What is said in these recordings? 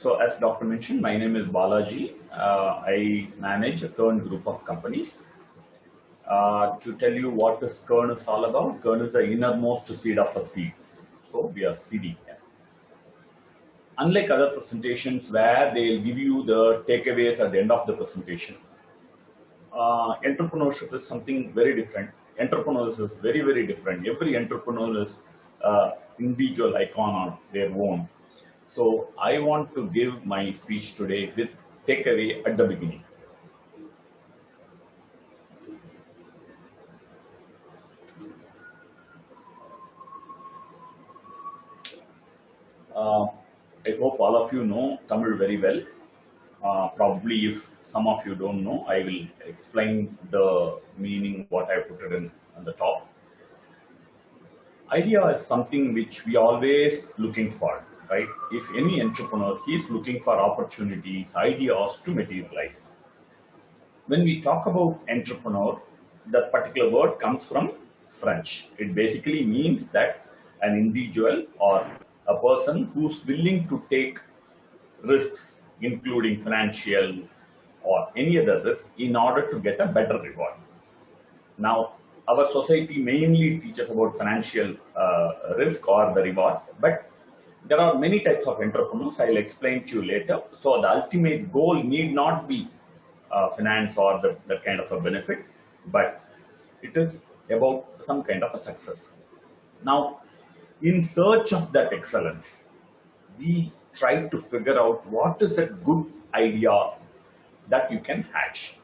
So as Dr. mentioned, my name is Balaji. I manage a Kern group of companies. To tell you what this Kern is all about, Kern is the innermost seed of a seed. So we are seeding here. Unlike other presentations where they'll give you the takeaways at the end of the presentation, entrepreneurship is something very different. Entrepreneurs is very, very different. Every entrepreneur is individual icon on their own. So I want to give my speech today with takeaway at the beginning. I hope all of you know Tamil very well. Probably if some of you don't know, I will explain the meaning, what I put it in on the top. Idea is something which we always looking for, right? If any entrepreneur, he is looking for opportunities, ideas to materialize. When we talk about entrepreneur, that particular word comes from French. It basically means that an individual or a person who's willing to take risks, including financial or any other risk, in order to get a better reward. Now, our society mainly teaches about financial risk or the reward, but there are many types of entrepreneurs. I'll explain to you later. So the ultimate goal need not be finance or that kind of a benefit, but it is about some kind of a success. Now, in search of that excellence, we try to figure out what is a good idea that you can hatch.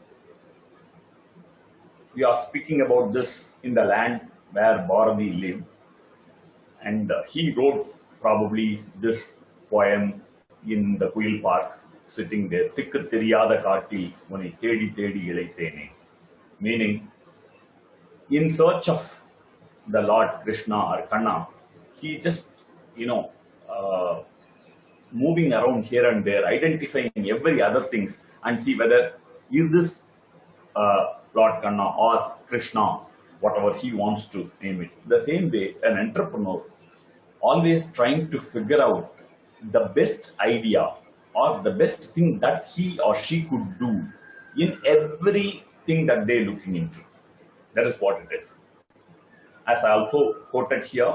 We are speaking about this in the land where Bharati lived, and he wrote probably this poem in the Kuyil Park, sitting there, "Tikku theriyada kaattil unai thedi thedi ilaithene," meaning in search of the Lord Krishna or Kanna, he just, moving around here and there, identifying every other things and see whether is this Lord Kanna or Krishna, whatever he wants to name it. The same way, an entrepreneur always trying to figure out the best idea or the best thing that he or she could do in everything that they're looking into. That is what it is. As I also quoted here,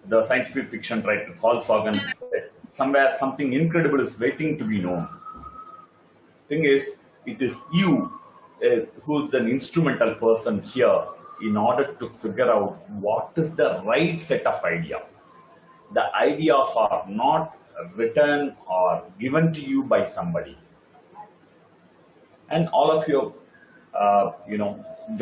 the scientific fiction writer Carl Sagan said, "Somewhere something incredible is waiting to be known." Thing is, it is you who's an instrumental person here in order to figure out what is the right set of idea. The ideas are not written or given to you by somebody. And all of you,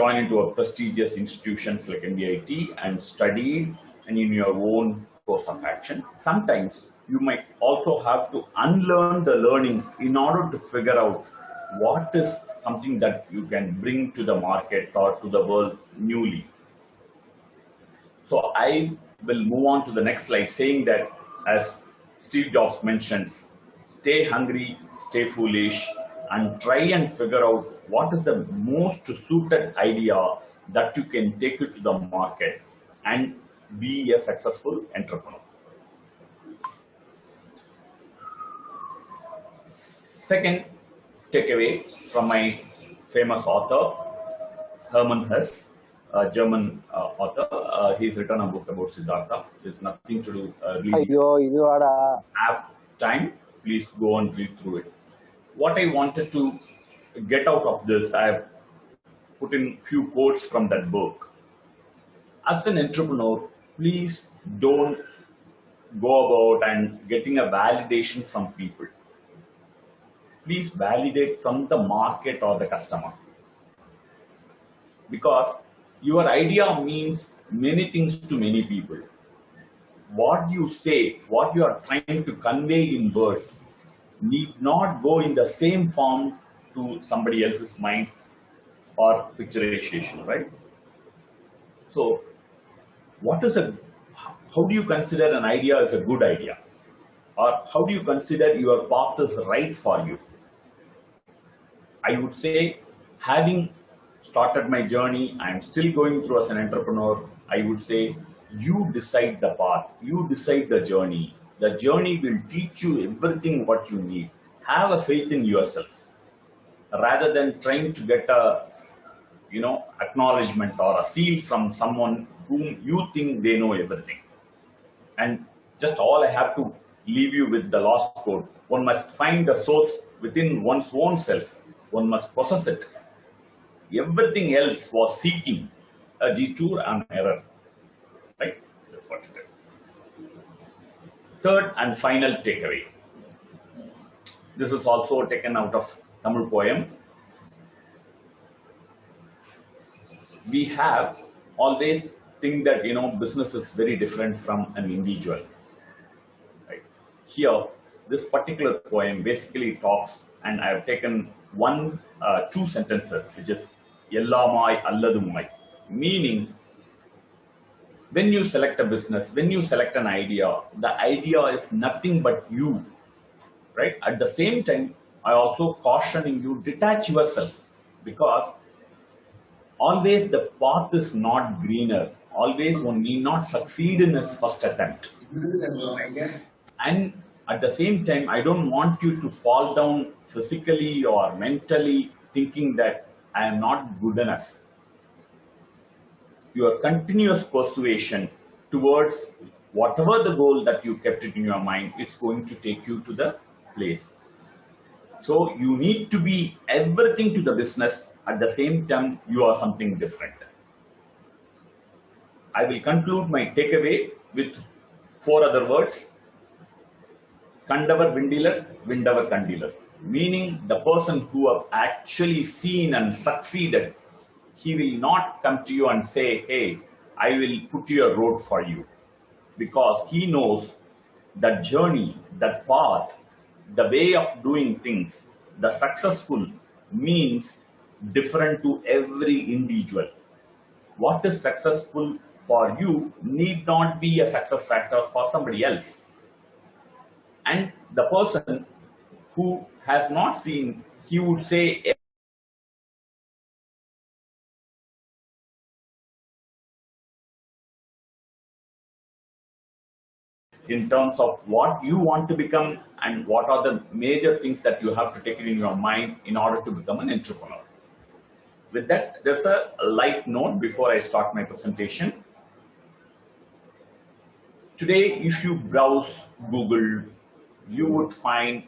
join into a prestigious institutions like NDIT and studied and in your own course of action. Sometimes you might also have to unlearn the learning in order to figure out what is something that you can bring to the market or to the world newly. So I will move on to the next slide saying that, as Steve Jobs mentions, stay hungry, stay foolish, and try and figure out what is the most suited idea that you can take it to the market and be a successful entrepreneur. Second takeaway from my famous author, Hermann Hesse, a German author. He's written a book about Siddhartha. There's nothing to do. Have time, please go and read through it. What I wanted to get out of this, I have put in few quotes from that book. As an entrepreneur, please don't go about and getting a validation from people. Please validate from the market or the customer, because your idea means many things to many people. What you say, what you are trying to convey in words need not go in the same form to somebody else's mind or picturization, right? So how do you consider an idea as a good idea? Or how do you consider your path is right for you? I would say, having started my journey, I am still going through as an entrepreneur, I would say, you decide the path, you decide the journey, The journey will teach you everything what you need. Have a faith in yourself rather than trying to get a acknowledgement or a seal from someone whom you think they know everything. And just all I have to leave you with the last quote: one must find the source within one's own self, one must possess it. Everything else was seeking a detour and error. Right? That's what it is. Third and final takeaway. This is also taken out of Tamil poem. We have always think that business is very different from an individual. Right? Here, this particular poem basically talks, and I have taken two sentences, which is Ellamai Alladumai, meaning when you select a business, when you select an idea, the idea is nothing but you. Right? At the same time, I also cautioning you, detach yourself, because always the path is not greener. Always one need not succeed in his first attempt. And at the same time, I don't want you to fall down physically or mentally thinking that I am not good enough. Your continuous persuasion towards whatever the goal that you kept it in your mind, it's going to take you to the place. So you need to be everything to the business. At the same time, you are something different. I will conclude my takeaway with 4 other words. Kandavar Vindilar, Vindavar Kandilar. Meaning the person who have actually seen and succeeded, he will not come to you and say, hey, I will put you a road for you. Because he knows that journey, that path, the way of doing things, the successful means different to every individual. What is successful for you need not be a success factor for somebody else. And the person who has not seen, he would say in terms of what you want to become and what are the major things that you have to take it in your mind in order to become an entrepreneur. With that, there's a light note before I start my presentation. Today, if you browse Google, you would find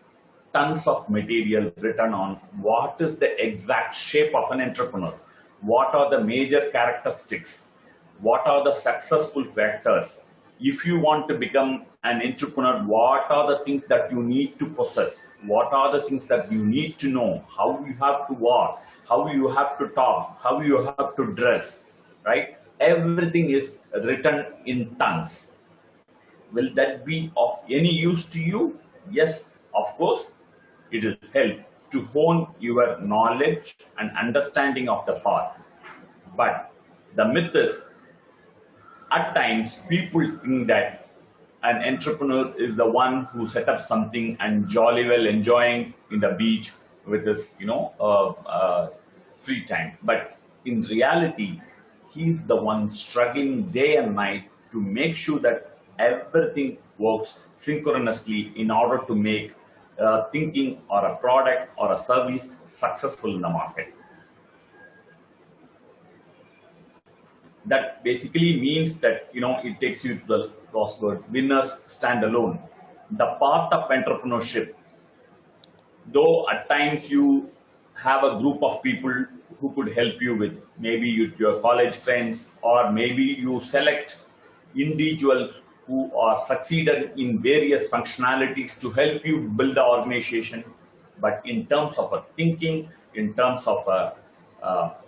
tons of material written on what is the exact shape of an entrepreneur, what are the major characteristics, what are the successful factors. If you want to become an entrepreneur, what are the things that you need to possess, what are the things that you need to know, how you have to walk, how you have to talk, how you have to dress, right? Everything is written in tons. Will that be of any use to you? Yes, of course, it will help to hone your knowledge and understanding of the path. But the myth is, at times, people think that an entrepreneur is the one who set up something and jolly well enjoying in the beach with his, free time. But in reality, he's the one struggling day and night to make sure that everything works synchronously in order to make thinking or a product or a service successful in the market. That basically means that it takes you to the last word: winners stand alone. The path of entrepreneurship, though at times you have a group of people who could help you with, maybe your college friends, or maybe you select individuals who are succeeded in various functionalities to help you build the organization. But in terms of a thinking, in terms of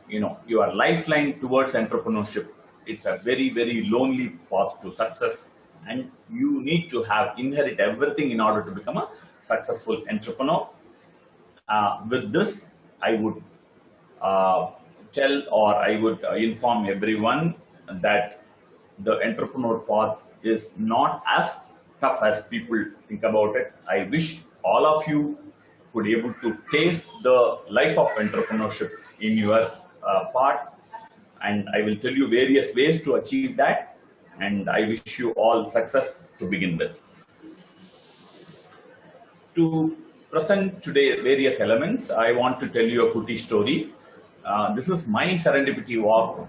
your lifeline towards entrepreneurship, it's a very, very lonely path to success, and you need to inherit everything in order to become a successful entrepreneur. With this, I would inform everyone that the entrepreneur path is not as tough as people think about it. I wish all of you could able to taste the life of entrepreneurship in your part, and I will tell you various ways to achieve that, and I wish you all success to begin with. To present today various elements, I want to tell you a Kuti story. This is my serendipity walk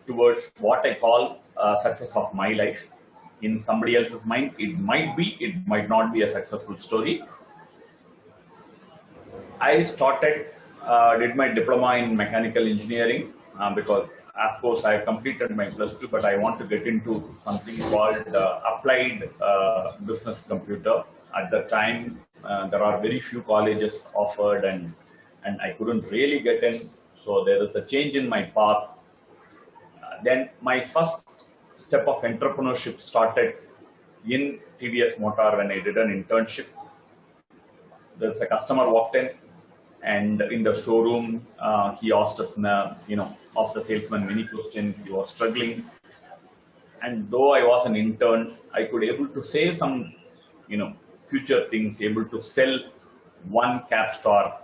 towards what I call success of my life. In somebody else's mind, it might be, it might not be a successful story. I started, did my diploma in mechanical engineering because, of course, I completed my plus two, but I want to get into something called applied business computer. At the time, there are very few colleges offered, and I couldn't really get in. So there is a change in my path. Then my first step of entrepreneurship started in TVS Motor when I did an internship. There's a customer walked in, and in the showroom, he asked us, asked the salesman many questions. He was struggling, and though I was an intern, I could able to say some, future things, able to sell one Capstar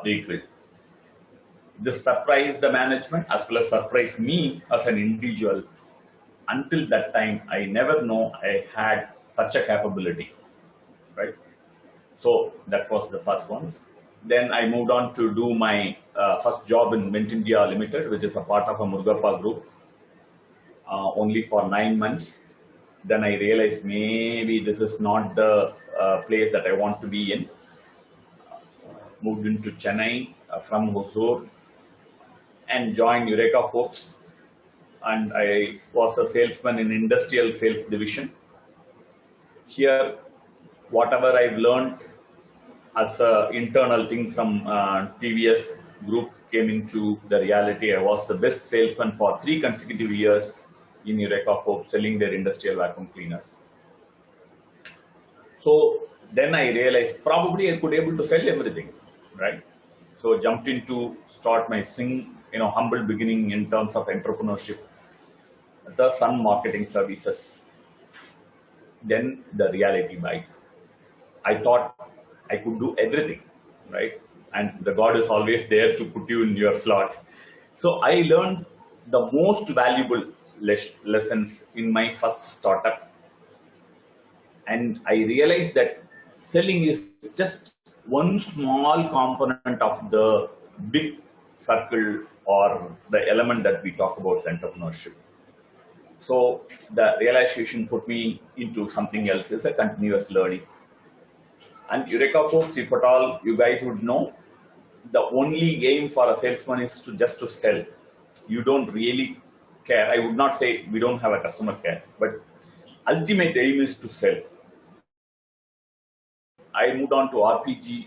vehicle. This surprised the management as well as surprised me as an individual. Until that time, I never know I had such a capability, right? So that was the first one. Then I moved on to do my first job in Mint India Limited, which is a part of a Murugappa group, only for 9 months. Then I realized maybe this is not the place that I want to be in. Moved into Chennai from Hosur and joined Eureka Forbes. And I was a salesman in industrial sales division. Here, whatever I've learned as an internal thing from TVS group came into the reality. I was the best salesman for 3 consecutive years in Eureka Forbes selling their industrial vacuum cleaners. So then I realized probably I could able to sell everything, right? So jumped into start my humble beginning in terms of entrepreneurship, the Sun Marketing Services. Then the reality bite. I thought I could do everything, right? And the God is always there to put you in your slot. So I learned the most valuable lessons in my first startup. And I realized that selling is just one small component of the big circle or the element that we talk about entrepreneurship. So the realization put me into something else. It's a continuous learning. And Eureka Forbes, if at all you guys would know, the only aim for a salesman is to sell. You don't really care. I would not say we don't have a customer care, but ultimate aim is to sell. I moved on to RPG